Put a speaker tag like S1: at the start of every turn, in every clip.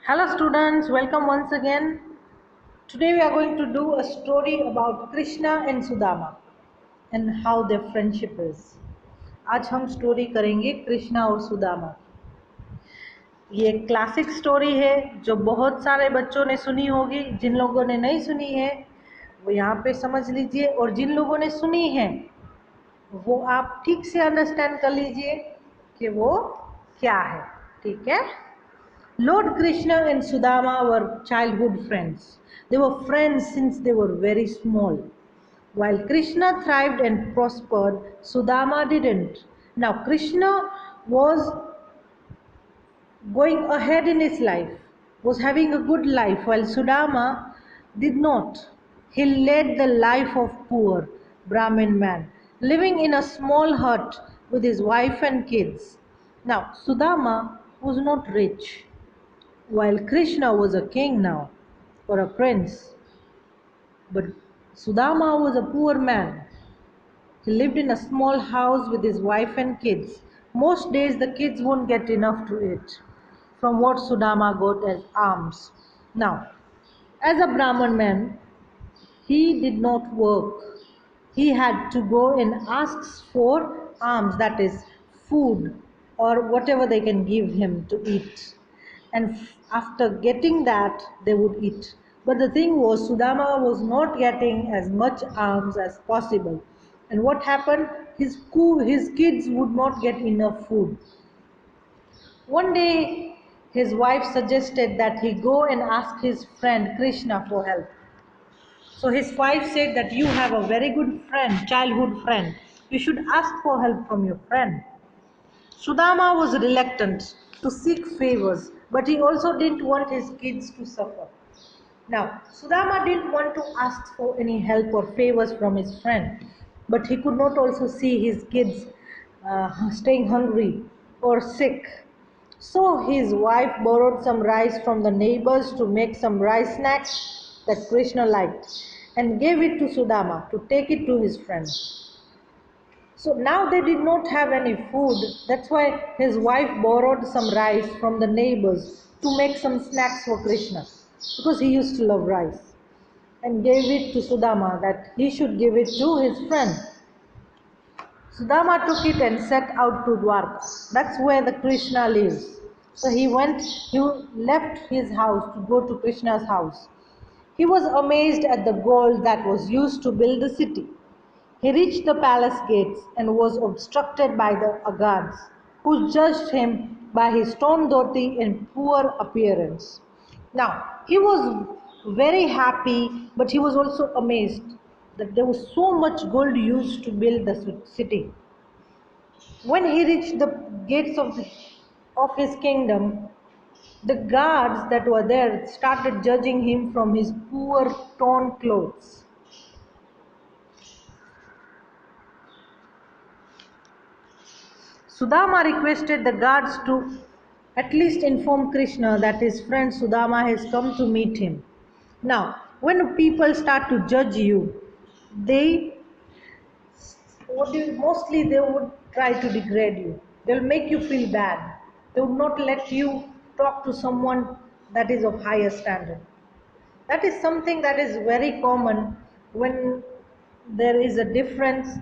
S1: Hello students, welcome once again. Today we are going to do a story about Krishna and Sudama and how their friendship is. आज हम story करेंगे कृष्णा और सुदामा। ये एक classic story है जो बहुत सारे बच्चों ने सुनी होगी। जिन लोगों ने नहीं सुनी है वो यहाँ पे समझ लीजिए, और जिन लोगों ने सुनी है वो आप ठीक से अंडरस्टैंड कर लीजिए कि वो क्या है। ठीक है। Lord Krishna and Sudama were childhood friends. They were friends since they were very small. While Krishna thrived and prospered, Sudama didn't. Now, Krishna was going ahead in his life, was having a good life, while Sudama did not. He led the life of poor Brahmin man, living in a small hut with his wife and kids. Now, Sudama was not rich, while Krishna was a king now, or a prince. But Sudama was a poor man. He lived in a small house with his wife and kids. Most days the kids won't get enough to eat from what Sudama got as alms. Now, as a Brahman man, he did not work. He had to go and ask for alms, that is, food or whatever they can give him to eat. And after getting that, they would eat. But the thing was, Sudama was not getting as much alms as possible. And what happened? His kids would not get enough food. One day, his wife suggested that he go and ask his friend Krishna for help. So his wife said that you have a very good friend, childhood friend. You should ask for help from your friend. Sudama was reluctant to seek favors, but he also didn't want his kids to suffer. Now, Sudama didn't want to ask for any help or favors from his friend, but he could not also see his kids staying hungry or sick. So his wife borrowed some rice from the neighbors to make some rice snacks that Krishna liked and gave it to Sudama to take it to his friend. So now they did not have any food. That's why his wife borrowed some rice from the neighbors to make some snacks for Krishna, because he used to love rice, and gave it to Sudama that he should give it to his friend. Sudama took it and set out to Dwarka. That's where the Krishna lives. So he left his house to go to Krishna's house. He was amazed at the gold that was used to build the city. He reached the palace gates and was obstructed by the guards, who judged him by his torn dhoti and poor appearance. Now, he was very happy, but he was also amazed that there was so much gold used to build the city. When he reached the gates of his kingdom, the guards that were there started judging him from his poor torn clothes. Sudama requested the guards to at least inform Krishna that his friend Sudama has come to meet him. Now, when people start to judge you, they mostly they would try to degrade you. They will make you feel bad. They would not let you talk to someone that is of higher standard. That is something that is very common when there is a difference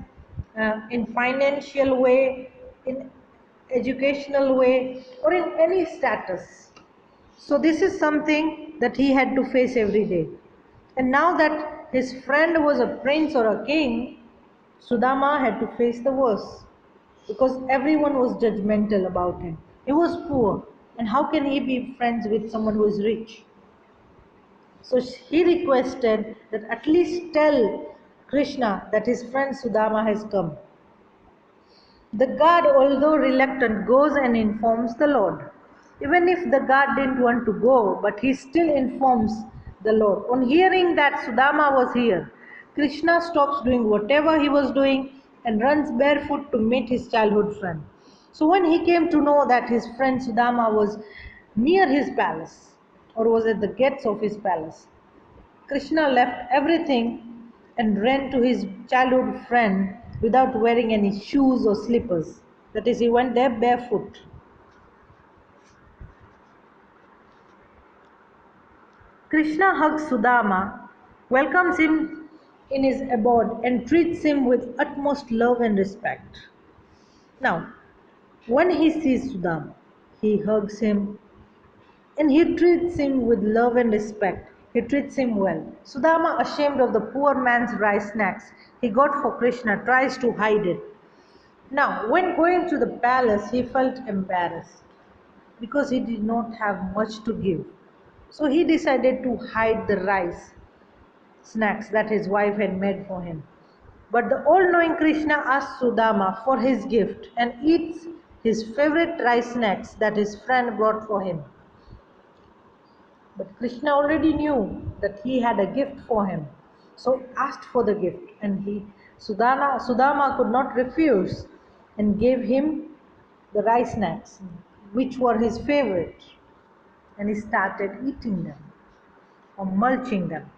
S1: in financial way, in educational way, or in any status. So this is something that he had to face every day. And now that his friend was a prince or a king, Sudama had to face the worst, because everyone was judgmental about him. He was poor, and how can he be friends with someone who is rich? So he requested that at least tell Krishna that his friend Sudama has come. The guard, although reluctant, goes and informs the Lord. Even if the guard didn't want to go, but he still informs the Lord. On hearing that Sudama was here, Krishna stops doing whatever he was doing and runs barefoot to meet his childhood friend. So when he came to know that his friend Sudama was near his palace, or was at the gates of his palace, Krishna left everything and ran to his childhood friend without wearing any shoes or slippers. That is, he went there barefoot. Krishna hugs Sudama, welcomes him in his abode, and treats him with utmost love and respect. Now, when he sees Sudama, he hugs him and he treats him with love and respect. He treats him well. Sudama, ashamed of the poor man's rice snacks he got for Krishna, tries to hide it. Now, when going to the palace, he felt embarrassed because he did not have much to give. So he decided to hide the rice snacks that his wife had made for him. But the all-knowing Krishna asks Sudama for his gift and eats his favorite rice snacks that his friend brought for him. But Krishna already knew that he had a gift for him. So he asked for the gift, and Sudama could not refuse and gave him the rice snacks, which were his favorite. And he started eating them or mulching them.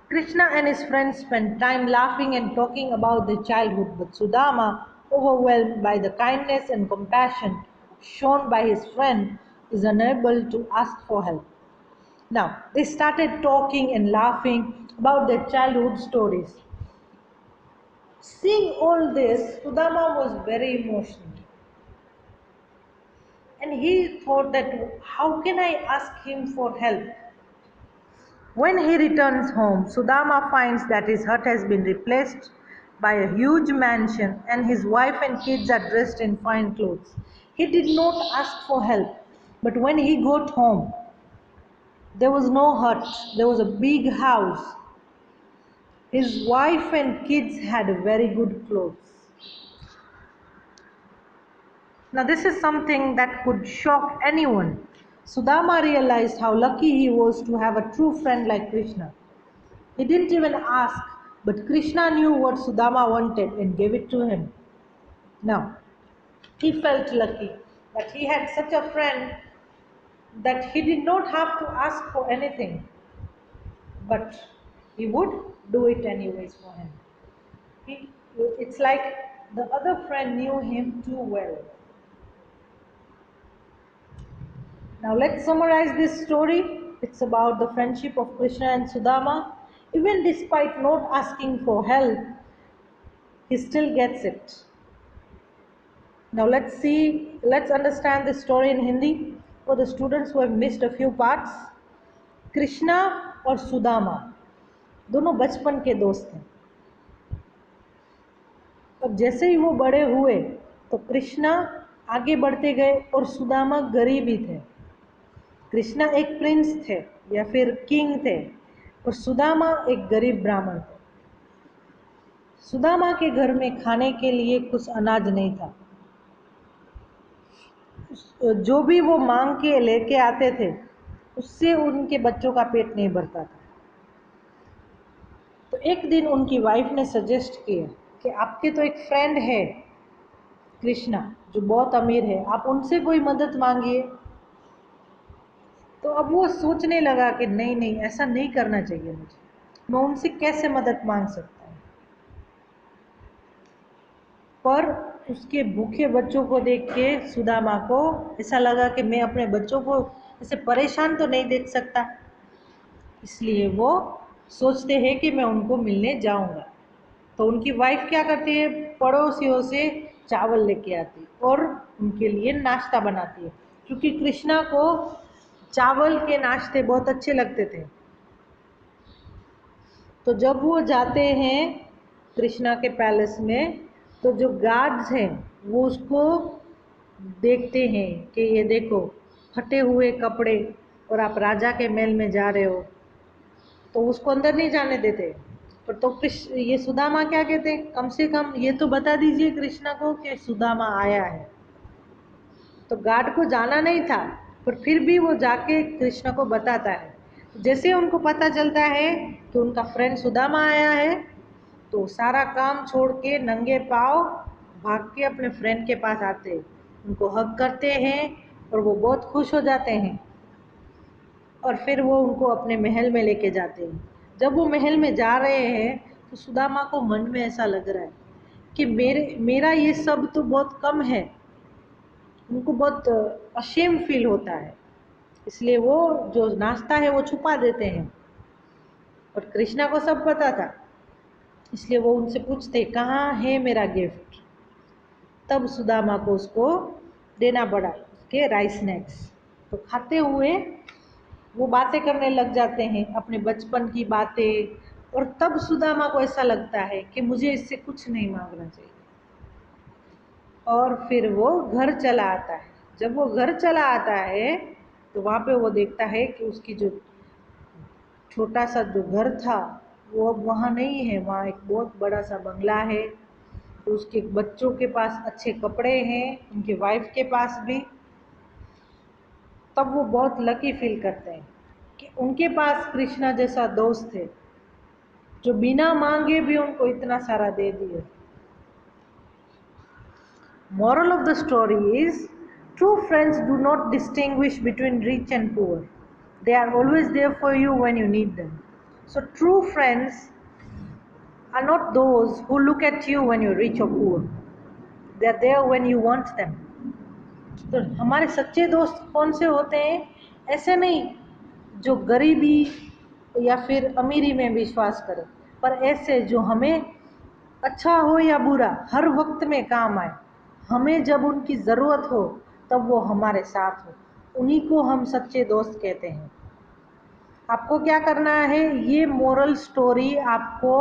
S1: Krishna and his friends spent time laughing and talking about their childhood, but Sudama, overwhelmed by the kindness and compassion shown by his friend, is unable to ask for help. Now, they started talking and laughing about their childhood stories. Seeing all this, Sudama was very emotional. And he thought that, how can I ask him for help? When he returns home, Sudama finds that his hut has been replaced by a huge mansion and his wife and kids are dressed in fine clothes. He did not ask for help, but when he got home, there was no hut, there was a big house. His wife and kids had very good clothes. Now, this is something that could shock anyone. Sudama realized how lucky he was to have a true friend like Krishna. He didn't even ask, but Krishna knew what Sudama wanted and gave it to him. Now, he felt lucky that he had such a friend that he did not have to ask for anything, but he would do it anyways for him. It's like the other friend knew him too well. Now let's summarize this story. It's about the friendship of Krishna and Sudama. Even despite not asking for help, he still gets it. Now let's understand this story in Hindi for the students who have missed a few parts. Krishna और सुदामा दोनों बचपन के दोस्त थे। अब जैसे ही वो बड़े हुए तो कृष्णा आगे बढ़ते गए और सुदामा गरीब ही थे। कृष्णा एक प्रिंस थे या फिर किंग थे और सुदामा एक गरीब ब्राह्मण थे। सुदामा के घर में खाने के लिए कुछ अनाज नहीं था। जो भी वो मांग के लेके आते थे उससे उनके बच्चों का पेट नहीं भरता था। तो एक दिन उनकी वाइफ ने सजेस्ट किया कि आपके तो एक फ्रेंड है कृष्णा जो बहुत अमीर है, आप उनसे कोई मदद मांगिए। तो अब वो सोचने लगा कि नहीं नहीं, ऐसा नहीं करना चाहिए मुझे, मैं उनसे कैसे मदद मांग सकता हूँ। पर उसके भूखे बच्चों को देख के सुदामा को ऐसा लगा कि मैं अपने बच्चों को ऐसे परेशान तो नहीं देख सकता, इसलिए वो सोचते हैं कि मैं उनको मिलने जाऊंगा। तो उनकी वाइफ क्या करती है, पड़ोसियों से चावल लेके आती और उनके लिए नाश्ता बनाती है, क्योंकि कृष्णा को चावल के नाश्ते बहुत अच्छे लगते थे। तो जब वो जाते हैं कृष्णा के पैलेस में, तो जो गार्ड्स हैं वो उसको देखते हैं कि ये देखो फटे हुए कपड़े और आप राजा के महल में जा रहे हो, तो उसको अंदर नहीं जाने देते। पर तो ये सुदामा क्या कहते हैं, कम से कम ये तो बता दीजिए कृष्णा को कि सुदामा आया है। तो गार्ड को जाना नहीं था, पर फिर भी वो जाके कृष्णा को बताता है। जैसे उनको पता चलता है कि उनका फ्रेंड सुदामा आया है, तो सारा काम छोड़ के नंगे पाँव भाग के अपने फ्रेंड के पास आते हैं, उनको हग करते हैं और वो बहुत खुश हो जाते हैं। और फिर वो उनको अपने महल में लेके जाते हैं। जब वो महल में जा रहे हैं तो सुदामा को मन में ऐसा लग रहा है कि मेरा ये सब तो बहुत कम है। उनको बहुत अशेम फील होता है, इसलिए वो जो नाश्ता है वो छुपा देते हैं। और कृष्णा को सब पता था, इसलिए वो उनसे पूछते कहाँ है मेरा गिफ्ट। तब सुदामा को उसको देना पड़ा उसके राइस स्नैक्स। तो खाते हुए वो बातें करने लग जाते हैं, अपने बचपन की बातें। और तब सुदामा को ऐसा लगता है कि मुझे इससे कुछ नहीं मांगना चाहिए। और फिर वो घर चला आता है। जब वो घर चला आता है तो वहाँ पे वो देखता है कि उसकी जो छोटा सा जो घर था वो अब वहाँ नहीं है, वहाँ एक बहुत बड़ा सा बंगला है। तो उसके बच्चों के पास अच्छे कपड़े हैं, उनके वाइफ के पास भी। तब वो बहुत लकी फील करते हैं कि उनके पास कृष्णा जैसा दोस्त है जो बिना मांगे भी उनको इतना सारा दे दिए। Moral of the story is true friends do not distinguish between rich and poor. They are always there for you when you need them. So true friends are not those who look at you when you're rich or poor. They are there when you want them. तो हमारे सच्चे दोस्त कौन से होते हैं? ऐसे नहीं जो गरीबी या फिर अमीरी में विश्वास करें, पर ऐसे जो हमें अच्छा हो या बुरा हर वक्त में काम आए। हमें जब उनकी ज़रूरत हो तब वो हमारे साथ हो, उन्हीं को हम सच्चे दोस्त कहते हैं। आपको क्या करना है, ये मोरल स्टोरी आपको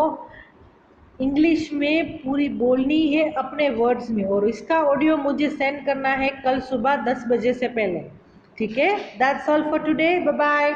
S1: इंग्लिश में पूरी बोलनी है अपने वर्ड्स में, और इसका ऑडियो मुझे सेंड करना है कल सुबह 10 बजे से पहले। ठीक है? That's all for today, bye bye.